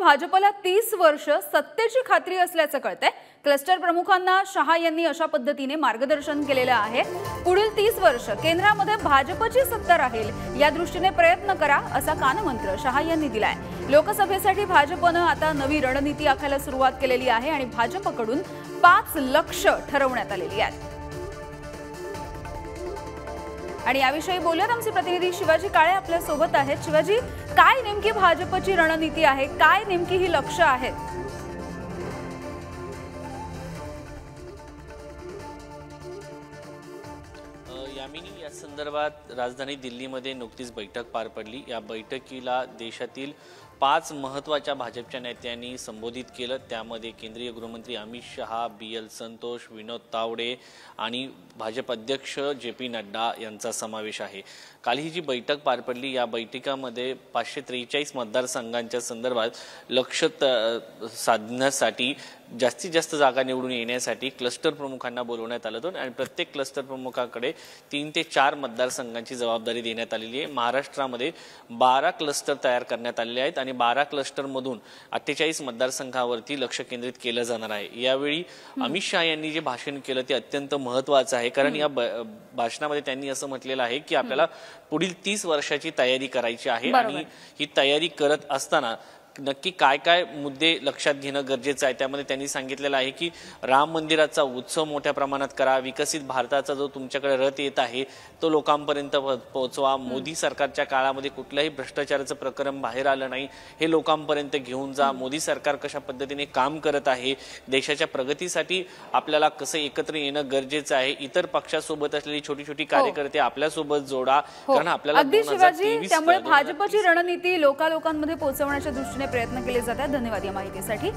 भाजपला 30 वर्ष सत्तेची खात्री असल्याचं कळतंय। क्लस्टर प्रमुखांना शहा यांनी अशा पद्धतीने मार्गदर्शन केलेलं आहे। पुढील 30 वर्ष केंद्रामध्ये भाजपची सत्ता राहील या दृष्टीने प्रयत्न करा असा कानमंत्र शहा यांनी दिलाय। लोकसभेसाठी भाजपने आता नवी रणनीती आखायला सुरुवात केलेली आहे आणि भाजपकडून 5 लक्ष्य ठरवण्यात आलेली आहेत। आणि याविषयी बोलूयात आमचे प्रतिनिधी शिवाजी काळे आपल्या सोबत आहेत। शिवाजी, काय नेमकी भाजपची रणनीती आहे, काय नेमकी ही लक्ष्य आहेत? यामिनी, या संदर्भात राजधानी दिल्लीमध्ये नुकतीच बैठक पार पडली। या बैठकीला देशातील 5 महत्त्वाच्या भाजपच्या नेत्यांनी संबोधित केलं। त्यामध्ये केंद्रीय गृहमंत्री अमित शहा, BL संतोष, विनोद तावडे आणि भाजप अध्यक्ष JP नड्डा यांचा समावेश आहे। काल ही जी बैठक पार पडली, या बैठकीमध्ये 543 मतदारसंघांच्या संदर्भात लक्ष्य साधण्यासाठी जास्तीत जास्त जागा निवडून येण्यासाठी क्लस्टर प्रमुखांना बोलवण्यात आलं होतं आणि प्रत्येक क्लस्टर प्रमुखाकडे 3 ते 4 मतदारसंघांची जबाबदारी देण्यात आलेली आहे। महाराष्ट्रामध्ये 12 क्लस्टर तयार करण्यात आलेले आहेत आणि 12 क्लस्टरमधून 48 मतदारसंघावरती लक्ष केंद्रित केलं जाणार आहे। यावेळी अमित शहा यांनी जे भाषण केलं ते अत्यंत महत्त्वाचं आहे, कारण या भाषणामध्ये त्यांनी असं म्हटलेलं आहे की आपल्याला पुढील 30 वर्षाची तयारी करायची आहे आणि ही तयारी करत असताना नक्की काय काय मुद्दे लक्षात घेणं गरजेचं आहे। त्यामध्ये त्यांनी सांगितलेलं आहे की राम मंदिराचा उत्सव मोठ्या प्रमाणात करा, विकसित भारताचा जो तुमच्याकडे रथ येत आहे तो लोकांपर्यंत पोहोचवा, मोदी सरकारच्या काळामध्ये कुठल्याही भ्रष्टाचाराचं प्रकरण बाहेर आलं नाही हे लोकांपर्यंत घेऊन जा, मोदी सरकार कशा पद्धतीने काम करत आहे, देशाच्या प्रगतीसाठी आपल्याला कसं एकत्र येणं गरजेचं आहे, इतर पक्षासोबत असलेली छोटी छोटी कार्यकर्ते आपल्यासोबत जोडा, कारण आपल्याला 2023 त्यामुळे भाजपची रणनीती लोकांमध्ये पोहोचवण्याच्या दृष्टीने प्रयत्न केले जातात। धन्यवाद या माहितीसाठी।